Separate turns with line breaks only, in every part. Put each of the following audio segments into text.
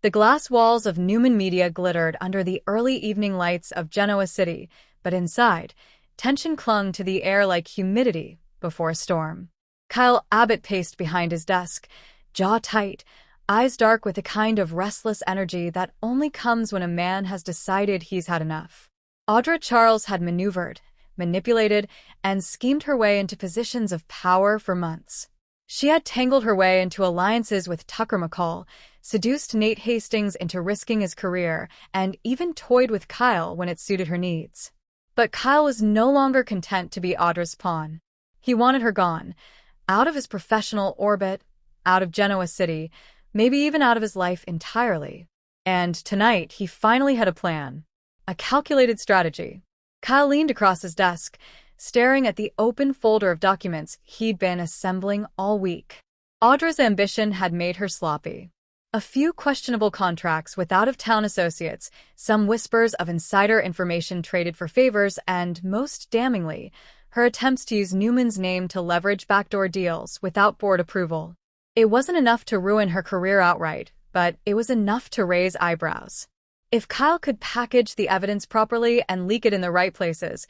The glass walls of Newman Media glittered under the early evening lights of Genoa City, but inside, tension clung to the air like humidity before a storm. Kyle Abbott paced behind his desk, jaw tight, eyes dark with a kind of restless energy that only comes when a man has decided he's had enough. Audra Charles had maneuvered, manipulated, and schemed her way into positions of power for months. She had tangled her way into alliances with Tucker McCall, seduced Nate Hastings into risking his career, and even toyed with Kyle when it suited her needs. But Kyle was no longer content to be Audra's pawn. He wanted her gone, out of his professional orbit, out of Genoa City, maybe even out of his life entirely. And tonight, he finally had a plan. A calculated strategy. Kyle leaned across his desk, staring at the open folder of documents he'd been assembling all week. Audra's ambition had made her sloppy. A few questionable contracts with out-of-town associates, some whispers of insider information traded for favors, and, most damningly, her attempts to use Newman's name to leverage backdoor deals without board approval. It wasn't enough to ruin her career outright, but it was enough to raise eyebrows. If Kyle could package the evidence properly and leak it in the right places,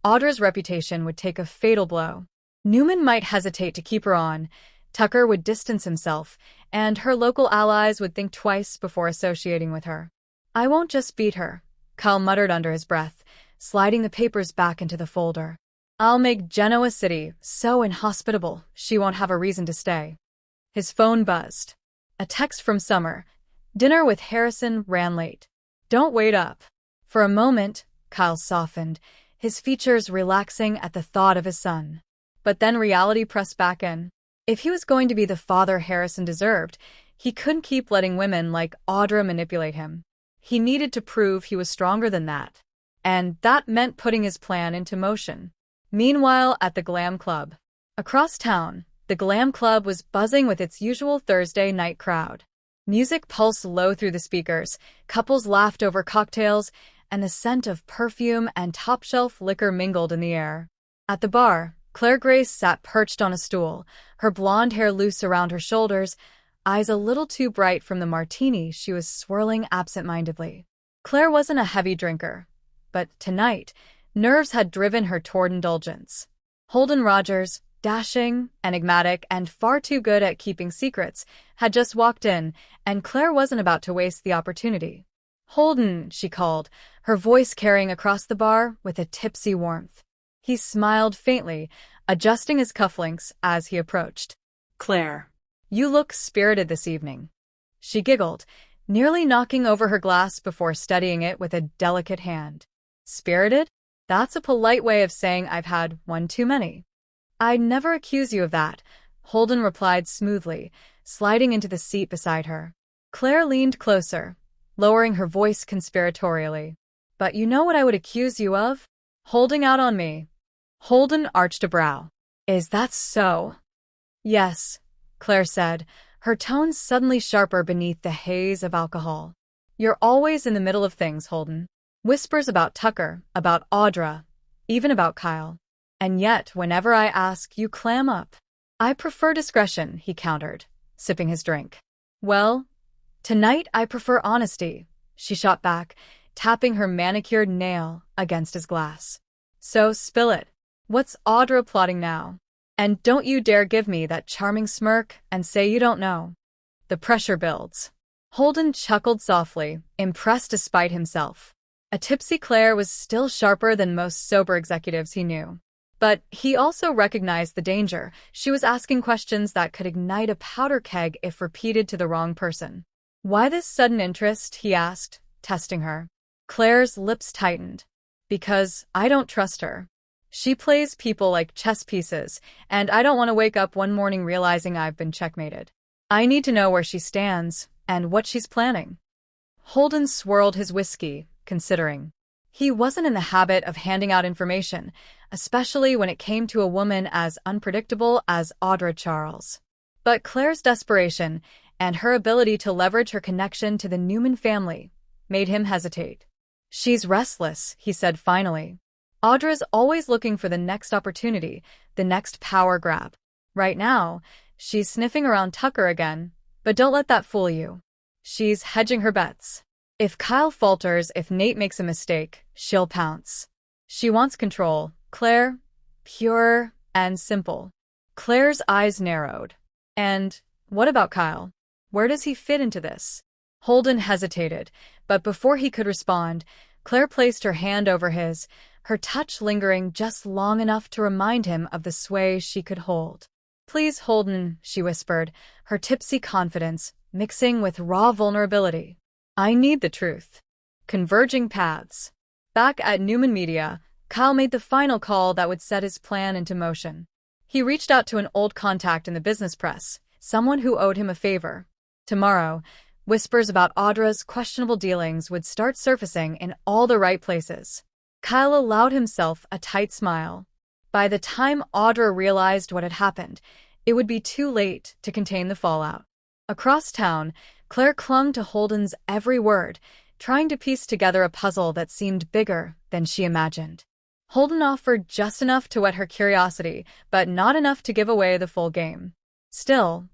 Audra's reputation would take a fatal blow. Newman might hesitate to keep her on, Tucker would distance himself, and her local allies would think twice before associating with her. "I won't just beat her," Kyle muttered under his breath, sliding the papers back into the folder. "I'll make Genoa City so inhospitable she won't have a reason to stay." His phone buzzed. A text from Summer. "Dinner with Harrison ran late. Don't wait up." For a moment, Kyle softened, his features relaxing at the thought of his son. But then reality pressed back in. If he was going to be the father Harrison deserved, he couldn't keep letting women like Audra manipulate him. He needed to prove he was stronger than that. And that meant putting his plan into motion. Meanwhile, at the Glam Club. Across town, the Glam Club was buzzing with its usual Thursday night crowd. Music pulsed low through the speakers, couples laughed over cocktails, and the scent of perfume and top-shelf liquor mingled in the air. At the bar, Claire Grace sat perched on a stool, her blonde hair loose around her shoulders, eyes a little too bright from the martini she was swirling absent-mindedly. Claire wasn't a heavy drinker, but tonight, nerves had driven her toward indulgence. Holden Rogers, dashing, enigmatic, and far too good at keeping secrets, had just walked in, and Claire wasn't about to waste the opportunity. "Holden," she called, her voice carrying across the bar with a tipsy warmth. He smiled faintly, adjusting his cufflinks as he approached. "Claire, you look spirited this evening." She giggled, nearly knocking over her glass before steadying it with a delicate hand. "Spirited? That's a polite way of saying I've had one too many." "I'd never accuse you of that," Holden replied smoothly, sliding into the seat beside her. Claire leaned closer, lowering her voice conspiratorially. "But you know what I would accuse you of? Holding out on me." Holden arched a brow. "Is that so?" "Yes," Claire said, her tone suddenly sharper beneath the haze of alcohol. "You're always in the middle of things, Holden. Whispers about Tucker, about Audra, even about Kyle. And yet, whenever I ask, you clam up." "I prefer discretion," he countered, sipping his drink. "Well, tonight I prefer honesty," she shot back, tapping her manicured nail against his glass. "So spill it. What's Audra plotting now? And don't you dare give me that charming smirk and say you don't know." The pressure builds. Holden chuckled softly, impressed despite himself. A tipsy Claire was still sharper than most sober executives he knew. But he also recognized the danger. She was asking questions that could ignite a powder keg if repeated to the wrong person. "Why this sudden interest?" he asked, testing her. Claire's lips tightened. "Because I don't trust her. She plays people like chess pieces, and I don't want to wake up one morning realizing I've been checkmated. I need to know where she stands and what she's planning." Holden swirled his whiskey, considering. He wasn't in the habit of handing out information, especially when it came to a woman as unpredictable as Audra Charles. But Claire's desperation and her ability to leverage her connection to the Newman family made him hesitate. "She's restless," he said finally. "Audra's always looking for the next opportunity, the next power grab. Right now, she's sniffing around Tucker again, but don't let that fool you. She's hedging her bets. If Kyle falters, if Nate makes a mistake, she'll pounce. She wants control. Claire, pure and simple. Claire's eyes narrowed. And what about Kyle? Where does he fit into this? Holden hesitated, but before he could respond, Claire placed her hand over his, her touch lingering just long enough to remind him of the sway she could hold. "Please, Holden," she whispered, her tipsy confidence mixing with raw vulnerability. "I need the truth." Converging paths. Back at Newman Media, Kyle made the final call that would set his plan into motion. He reached out to an old contact in the business press, someone who owed him a favor. Tomorrow, whispers about Audra's questionable dealings would start surfacing in all the right places. Kyle allowed himself a tight smile. By the time Audra realized what had happened, it would be too late to contain the fallout. Across town, Claire clung to Holden's every word, trying to piece together a puzzle that seemed bigger than she imagined. Holden offered just enough to whet her curiosity, but not enough to give away the full game. Still,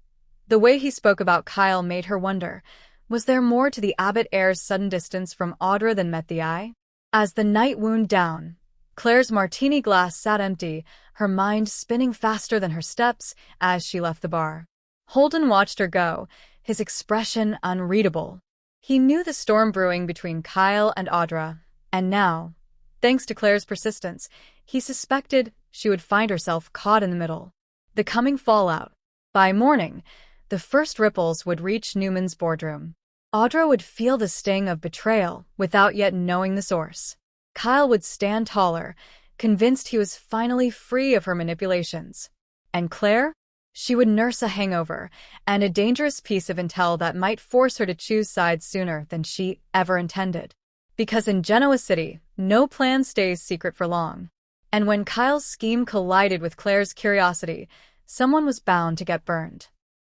the way he spoke about Kyle made her wonder, was there more to the Abbott heir's sudden distance from Audra than met the eye? As the night wound down, Claire's martini glass sat empty, her mind spinning faster than her steps as she left the bar. Holden watched her go, his expression unreadable. He knew the storm brewing between Kyle and Audra, and now, thanks to Claire's persistence, he suspected she would find herself caught in the middle. The coming fallout. By morning, the first ripples would reach Newman's boardroom. Audra would feel the sting of betrayal without yet knowing the source. Kyle would stand taller, convinced he was finally free of her manipulations. And Claire? She would nurse a hangover, and a dangerous piece of intel that might force her to choose sides sooner than she ever intended. Because in Genoa City, no plan stays secret for long. And when Kyle's scheme collided with Claire's curiosity, someone was bound to get burned.